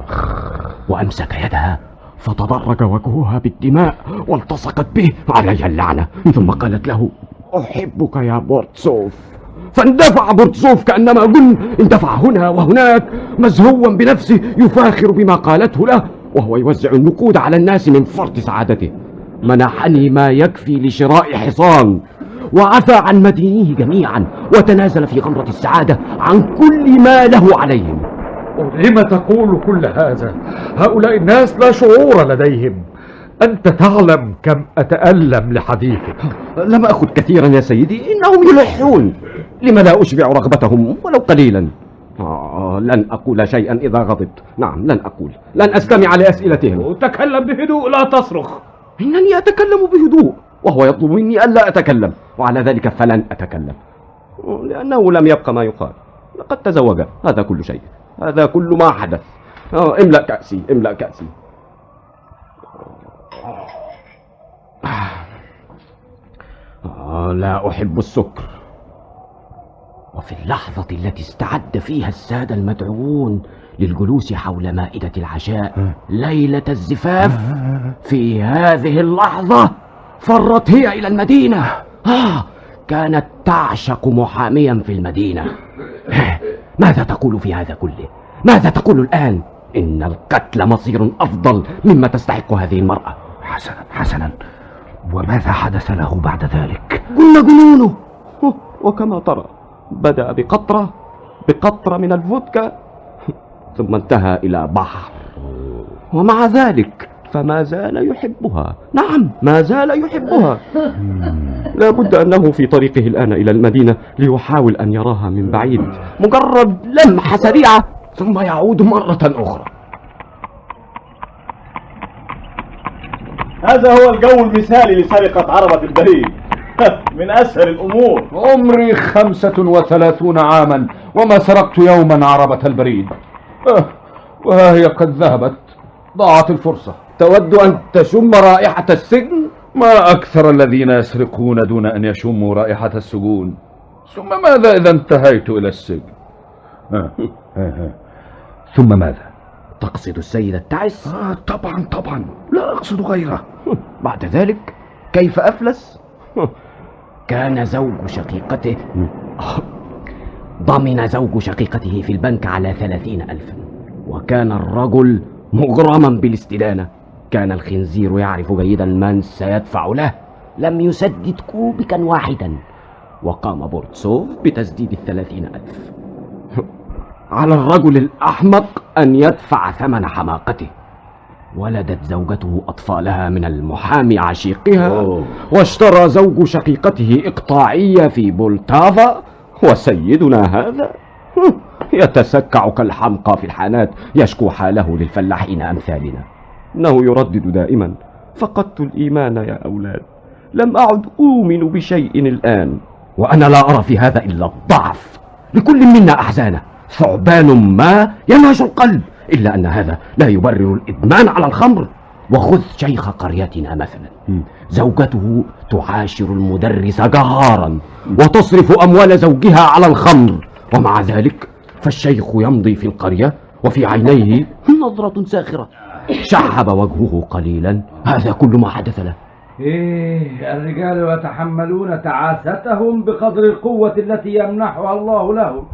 وأمسك يدها فتدرج وجهها بالدماء والتصقت به، عليها اللعنة. ثم قالت له: أحبك يا بورتسوف. فاندفع بورتسوف كأنما جن، اندفع هنا وهناك مزهوا بنفسه يفاخر بما قالته له، وهو يوزع النقود على الناس من فرط سعادته. منحني ما يكفي لشراء حصان، وعفى عن مدينيه جميعا، وتنازل في غمرة السعادة عن كل ما له عليهم. لم تقول كل هذا؟ هؤلاء الناس لا شعور لديهم. أنت تعلم كم أتألم لحديثك. لم أخذ كثيرا يا سيدي، إنهم يلحون. لم لا أشبع رغبتهم ولو قليلا؟ لن أقول شيئا إذا غضبت. نعم، لن أقول، لن أستمع لأسئلتهم. تكلم بهدوء، لا تصرخ. إنني أتكلم بهدوء، وهو يطلب مني ألا أتكلم، وعلى ذلك فلن أتكلم، لأنه لم يبق ما يقال. لقد تزوج، هذا كل شيء، هذا كل ما حدث. املأ كأسي، املأ كأسي. لا أحب السكر. وفي اللحظة التي استعد فيها السادة المدعوون للجلوس حول مائدة العشاء ليلة الزفاف، في هذه اللحظة فرت هي إلى المدينة. كانت تعشق محاميا في المدينة. ماذا تقول في هذا كله؟ ماذا تقول الآن؟ إن القتل مصير أفضل مما تستحق هذه المرأة. حسنا، وماذا حدث له بعد ذلك؟ قلنا جنونه. وكما ترى بدأ بقطرة من الفودكا، ثم انتهى إلى بحر. ومع ذلك فما زال يحبها. نعم، ما زال يحبها. لا بد أنه في طريقه الآن إلى المدينة ليحاول أن يراها من بعيد، مجرد لمحة سريعة، ثم يعود مرة أخرى. هذا هو الجو المثالي لسرقة عربة البريد. من أسهل الأمور. عمري 35 عاما وما سرقت يوما عربة البريد. وها هي قد ذهبت، ضاعت الفرصة. تود أن تشم رائحة السجن؟ ما أكثر الذين يسرقون دون أن يشموا رائحة السجون. ثم ماذا إذا انتهيت إلى السجن؟ ثم ماذا؟ تقصد السيد التعس؟ طبعا، لا أقصد غيره. بعد ذلك كيف أفلس؟ كان زوج شقيقته، ضمن زوج شقيقته في البنك على 30,000، وكان الرجل مغرما بالاستدانة. كان الخنزير يعرف جيدا من سيدفع له. لم يسدد كوبكا واحدا، وقام بورتسوف بتسديد 30,000. على الرجل الأحمق أن يدفع ثمن حماقته. ولدت زوجته أطفالها من المحامي عشيقها، واشترى زوج شقيقته إقطاعية في بولتافا. وسيدنا هذا يتسكع كالحمقى في الحانات، يشكو حاله للفلاحين أمثالنا. إنه يردد دائما: فقدت الإيمان يا أولاد، لم أعد أؤمن بشيء الآن. وأنا لا أرى في هذا إلا الضعف. لكل منا أحزانه، ثعبان ما ينهش القلب، إلا أن هذا لا يبرر الإدمان على الخمر. وخذ شيخ قريتنا مثلا، زوجته تعاشر المدرس جهارا وتصرف أموال زوجها على الخمر، ومع ذلك فالشيخ يمضي في القرية وفي عينيه نظرة ساخرة. شحب وجهه قليلا. هذا كل ما حدث له. الرجال يتحملون تعاستهم بقدر القوة التي يمنحها الله لهم.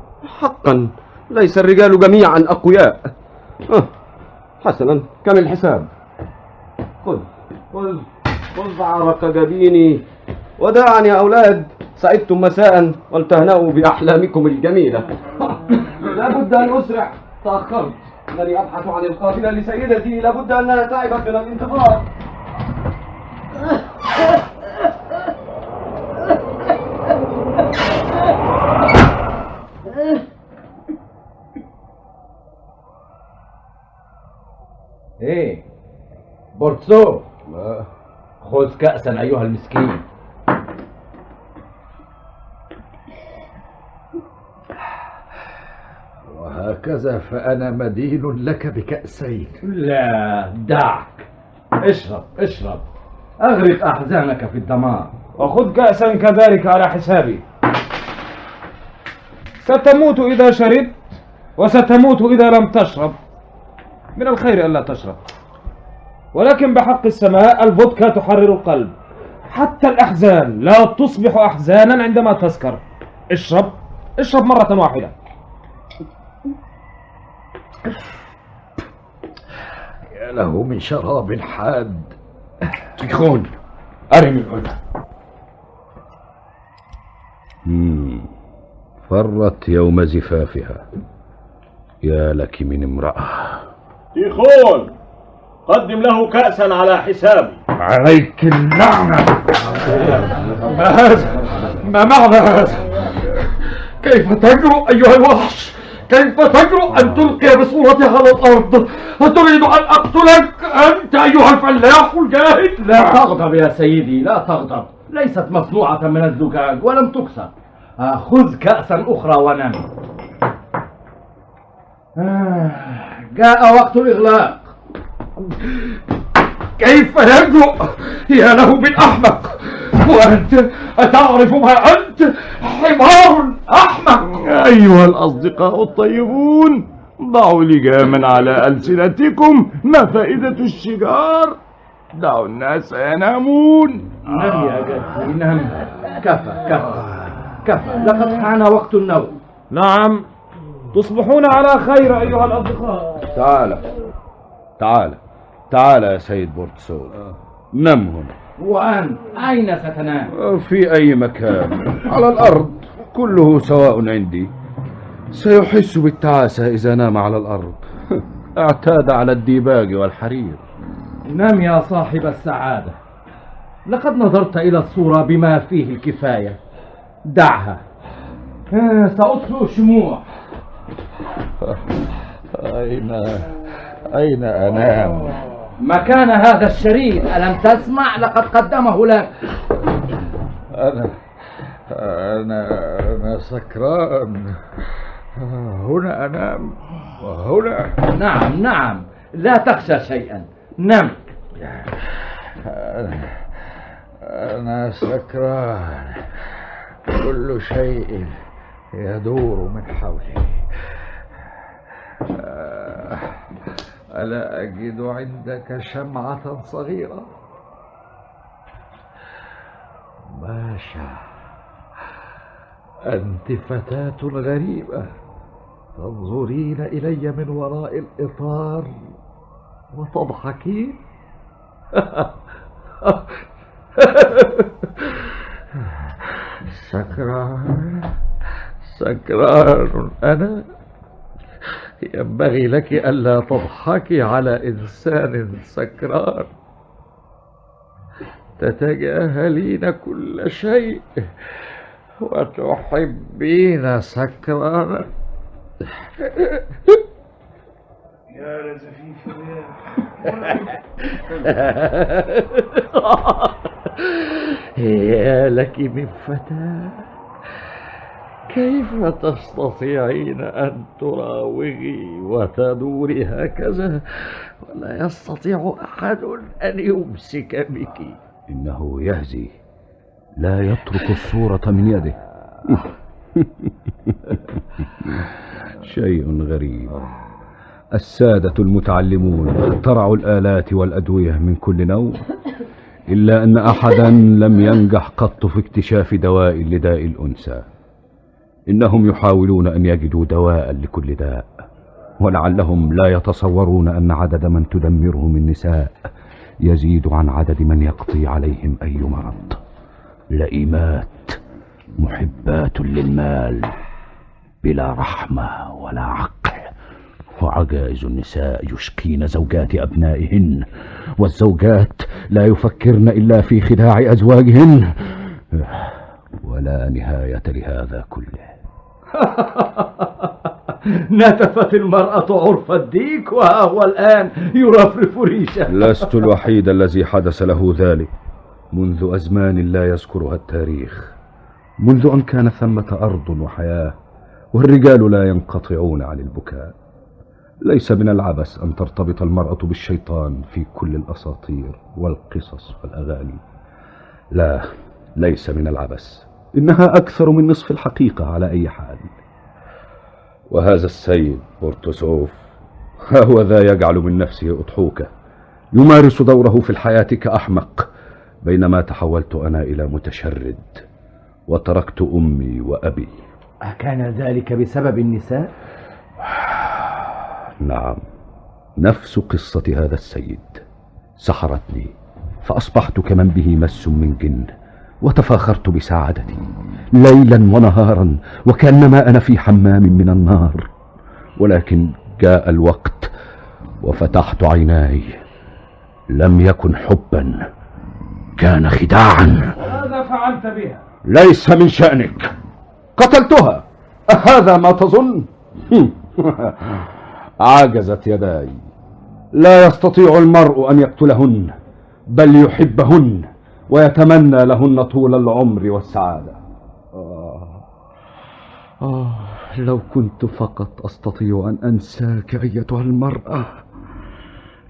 حقا ليس الرجال جميعا أقوياء. حسنا، كم الحساب؟ خذ عرق جبيني. وداعا يا أولاد، سعدتم مساء، ولتهنأوا بأحلامكم الجميلة. لابد أن أسرع، تأخرت. إنني أبحث عن القافلة لسيدتي، لابد أنها تعبت من الانتظار. ايه بورتسو، خذ كأسا أيها المسكين. وهكذا فأنا مدين لك بكأسين. لا دعك، اشرب اشرب، أغرق أحزانك في الدمار. وخذ كأسا كذلك على حسابي. ستموت إذا شربت وستموت إذا لم تشرب. من الخير ألا تشرب، ولكن بحق السماء الفودكا تحرر القلب. حتى الأحزان لا تصبح أحزانا عندما تسكر. اشرب اشرب مرة واحدة. يا له من شراب حاد. تيخون، أرني العلا. فرت يوم زفافها. يا لك من امرأة. تيخون، قدم له كأسا على حسابي. عليك اللعنة. ما هذا؟ ما معنى هذا؟ كيف تجرؤ أيها الوحش؟ كيف تجرؤ أن تلقي بصورتها على الأرض؟ أتريد أن أقتلك أنت أيها الفلاح الجاهل؟ لا تغضب يا سيدي، لا تغضب، ليست مصنوعة من الزجاج ولم تكسر. خذ كأسا أخرى ونم. جاء وقت الإغلاق. كيف يجرؤ؟ يا له من أحمق. وأنت أتعرف ما أنت؟ حمار أحمق. أيها الأصدقاء الطيبون، ضعوا لجاما على ألسنتكم. ما فائدة الشجار؟ دعوا الناس ينامون. نم يا جدي نم. كفى كفى كفى، لقد حان وقت النوم. نعم، تصبحون على خير أيها الأصدقاء. تعال يا سيد بورتسو، نم هنا. وأنت أين ستنام؟ في أي مكان على الأرض، كله سواء عندي. سيحس بالتعاسة إذا نام على الأرض. اعتاد على الديباج والحرير. نم يا صاحب السعادة، لقد نظرت إلى الصورة بما فيه الكفاية. دعها، سأطفئ الشموع. أين أنام؟ مكان هذا الشريط، ألم تسمع؟ لقد قدمه لك. أنا سكران. هنا أنام وهنا. نعم، لا تخشى شيئا، نم. أنا سكران، كل شيء يدور من حولي. ألا أجد عندك شمعة صغيرة؟ ماشا، أنت فتاة غريبة، تنظرين إلي من وراء الإطار وتضحكين. سكران أنا. ينبغي لك ألا تضحكي على إنسان سكران. تتجاهلين كل شيء وتحبين سكرانا. يا لزفيف يا لك من فتاة، كيف تستطيعين أن تراوغي وتدوري هكذا ولا يستطيع أحد أن يمسك بك؟ إنه يهزي، لا يترك الصورة من يده. شيء غريب. السادة المتعلمون اخترعوا الآلات والأدوية من كل نوع، إلا أن أحدا لم ينجح قط في اكتشاف دواء لداء الأنثى. إنهم يحاولون أن يجدوا دواء لكل داء، ولعلهم لا يتصورون أن عدد من تدمرهم النساء يزيد عن عدد من يقضي عليهم أي مرض. لئيمات محبات للمال. بلا رحمة ولا عقل. وعجائز النساء يشقين زوجات أبنائهن، والزوجات لا يفكرن إلا في خداع أزواجهن. ولا نهاية لهذا كله. نتفت المرأة عرف الديك وها هو الآن يرفرف ريشه. لست الوحيد الذي حدث له ذلك منذ أزمان لا يذكرها التاريخ، منذ أن كان ثمة أرض وحياة، والرجال لا ينقطعون عن البكاء. ليس من العبث أن ترتبط المرأة بالشيطان في كل الأساطير والقصص والأغاني. لا، ليس من العبث، إنها أكثر من نصف الحقيقة على أي حال. وهذا السيد بورتوسوف ها هو ذا يجعل من نفسه أضحوكة، يمارس دوره في الحياة كأحمق، بينما تحولت أنا إلى متشرد وتركت أمي وأبي. أكان ذلك بسبب النساء؟ نعم، نفس قصة هذا السيد. سحرتني فأصبحت كمن به مس من جن، وتفاخرت بسعادتي ليلا ونهارا وكأنما أنا في حمام من النار. ولكن جاء الوقت وفتحت عيناي، لم يكن حبا، كان خداعا. ماذا فعلت بها؟ ليس من شأنك، قتلتها. أهذا ما تظن؟ عجزت يداي. لا يستطيع المرء أن يقتلهن، بل يحبهن ويتمنى لهن طول العمر والسعادة. لو كنت فقط أستطيع أن أنساك أيتها المرأة،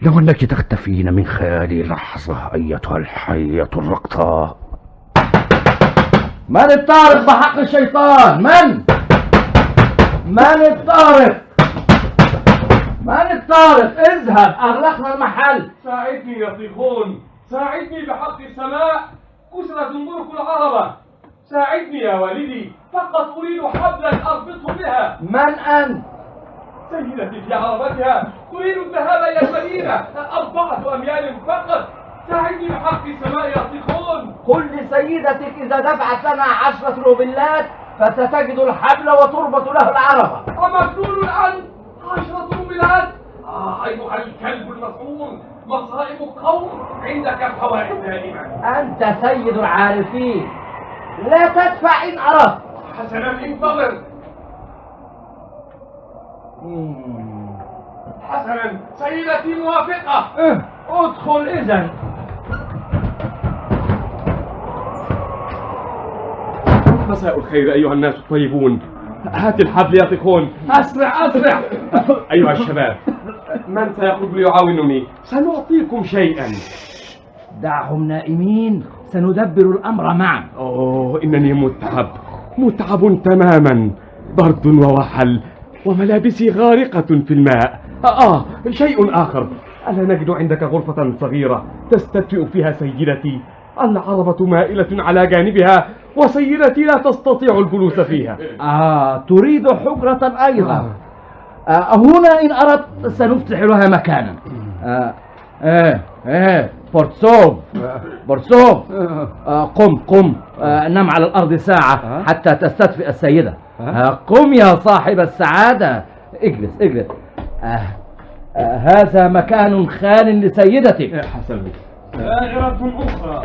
لو أنك تختفين من خيالي لحظة أيتها الحية الرقطاء. من الطارق بحق الشيطان؟ من الطارق؟ من الطارق؟ اذهب، أغلقنا المحل. ساعدني يا طيخون، ساعدني بحق السماء، كسرت زنبرك العربة. ساعدني يا والدي، فقط أريد حبلا أربطه بها. من أنت؟ سيدتي في عربتها تريد الذهاب إلى المدينة، 4 أميال فقط. ساعدني بحق السماء يا طيخون. قل لسيدتك إذا دفعت لنا 10 روبلات فستجد الحبل وتربط له العربة. أمجنون أنت؟ 10 روبلات؟ أيها الكلب المسعون، مصائب قوم عندك فوائد دائما. أنت سيد العارفين، لا تدفع إن أردت. حسنا، انتظر. حسنا، سيدتي موافقة. ادخل إذن. مساء الخير أيها الناس الطيبون. هات الحبل يا طيخون. أسرع أسرع. أيها الشباب، من سيخرج ليعاونني؟ سنعطيكم شيئا. دعهم نائمين، سندبر الأمر معا. إنني متعب تماما، برد ووحل، وملابسي غارقة في الماء. شيء آخر، ألا نجد عندك غرفة صغيرة تستدفئ فيها سيدتي؟ العربة مائلة على جانبها، وسيدتي لا تستطيع الجلوس فيها. تريد حجرة أيضا؟ هنا إن أردت سنفتح لها مكانا. بورتسوف، قم، نم على الأرض ساعة حتى تستدفئ السيدة. قم يا صاحب السعادة، اجلس. هذا مكان خال لسيدتك. حسن، دائرة أخرى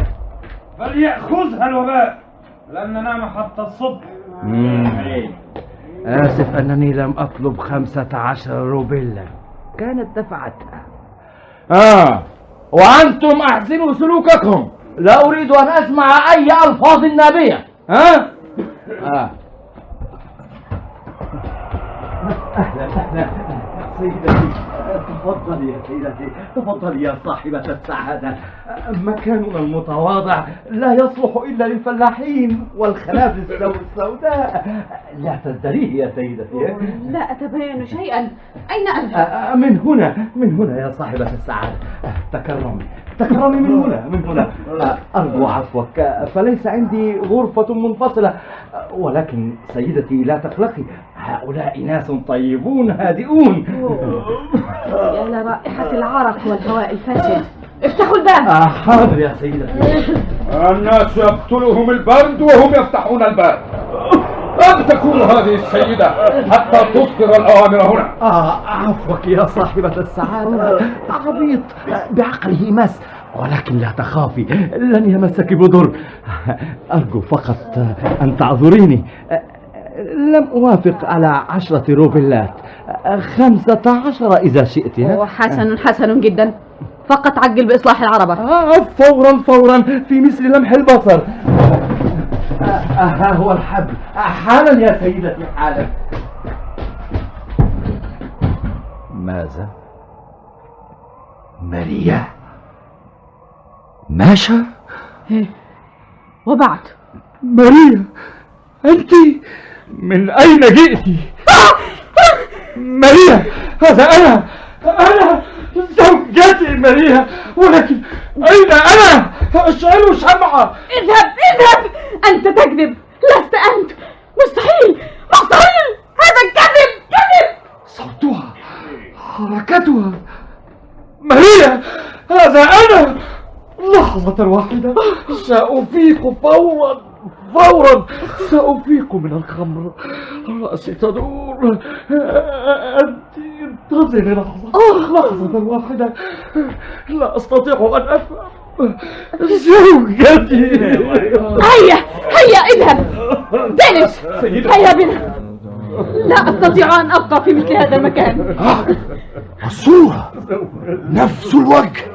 فليأخذها الوباء، لن ننام حتى الصبح. آسف أنني لم أطلب 15 روبيلا، كانت دفعتها. وأنتم أحسنوا سلوككم، لا أريد أن أسمع أي ألفاظ نابية. أهلا سيدتي، تفضلي يا سيدتي، تفضلي يا صاحبة السعادة. مكاننا المتواضع لا يصلح إلا للفلاحين والخنافس السوداء. لا تزدريه يا سيدتي. لا أتبين شيئا. أين أنت؟ من هنا يا صاحبة السعادة. تكرمي من هنا. أرجو عفوك، فليس عندي غرفة منفصلة، ولكن سيدتي لا تقلقي، هؤلاء ناس طيبون هادئون. يا لرائحة العرق والهواء الفاسد. افتحوا الباب. حاضر يا سيدتي. الناس يقتلهم البرد وهم يفتحون الباب. أن تكون هذه السيدة حتى تصدر الأوامر هنا. عفوك يا صاحبة السعادة، عبيط بعقله مس، ولكن لا تخافي، لن يمسك بضر. أرجو فقط أن تعذريني، لم أوافق على 10 روبلات، 15 إذا شئت. حسن جدا، فقط عجل بإصلاح العربة. فورا في مثل لمح البصر. ها هو الحبل، حالا يا سيدتي حالا. ماذا؟ ماريا ماشى؟ وبعد؟ ماريا، أنت من أين جئت؟ ماريا، هذا أنا زوجتي ماريا، ولكن أين أنا؟ اشعلوا شمعة. اذهب، أنت تكذب، لست أنت، مستحيل، هذا كذب. صوتها، حركتها، ماريا، هذا أنا. لحظة واحدة سأفيق فورا، سأفيق من الخمر، رأسي تدور. أنت انتظري لحظة واحدة، لا أستطيع أن أفهم. زوجتي. هيا اذهب دينيس، هيا بنا، لا أستطيع أن أبقى في مثل هذا المكان. الصورة نفس الوجه.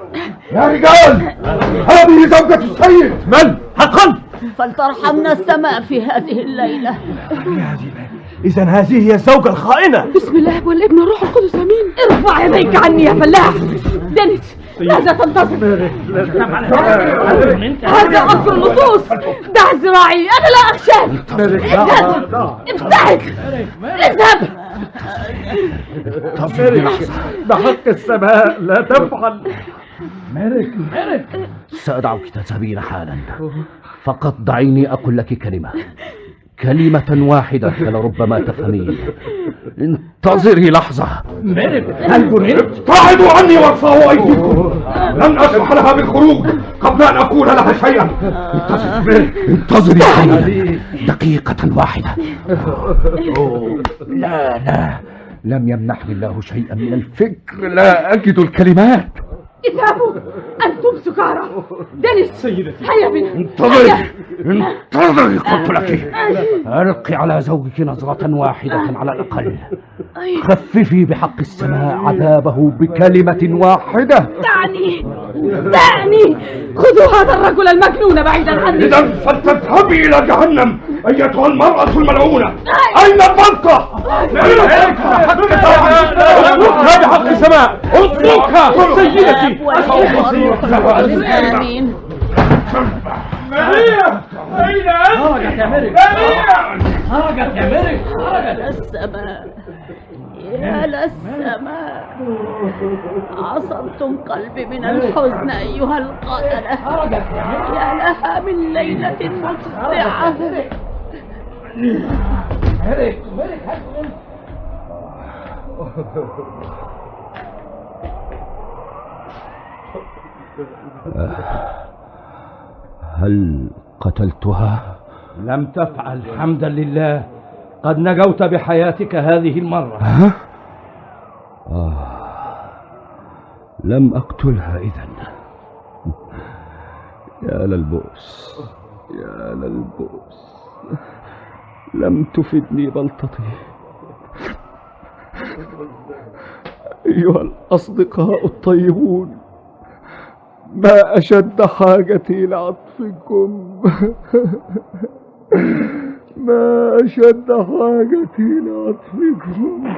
يا رجال، هذه زوجة السيد. من؟ حقا؟ فلترحمنا السماء في هذه الليلة. إذا هذه هي الزوجة الخائنة. بسم الله والابن والروح القدس، امين. ارفع يديك عني يا فلاح. دينيس، ماذا تنتظر؟ هذا أصل اللصوص. دع ذراعي، أنا لا أخشاك. اذهب، ابتعد، اذهب. بحق السماء لا تفعل. مارك، سأدعوك تذهبين حالا، فقط دعيني أقول لك كلمة واحدة لربما تفهمين. انتظري لحظة. مارك، هل جننت؟ ابتعدوا عني وارفعوا أيديكم. لن أسمح لها بالخروج قبل أن أقول لها شيئا. انتظري حاليا دقيقة واحدة. لا، لم يمنحني الله شيئا من الفكر، لا أجد الكلمات. اذهبوا، أنتم سكارى. دينيس، هيا بنا. انتظري قلت لك. ألقي على زوجك نظرة واحدة على الأقل. خففي بحق السماء عذابه بكلمة واحدة. دعني، خذوا هذا الرجل المجنون بعيدا عني. إذا فلتذهبي إلى جهنم أيتها المرأة الملعونة. أين البنطة؟ اطلقها بحق السماء، اطلقها سيدتي. آمين. ماريا، أين أنت؟ خرجت يا مارك. خرجت يا مارك. يا للسماء، يا للسماء، عصرتم قلبي من الحزن أيها القتلة. يا لها من ليلة مفزعة. هل قتلتها؟ لم تفعل، حمدا لله، قد نجوت بحياتك هذه المرة. لم أقتلها إذن. يا للبؤس، يا للبؤس، لم تفدني بلطتي. أيها الأصدقاء الطيبون، ما أشد حاجتي لعطفكم، ما أشد حاجتي لعطفكم.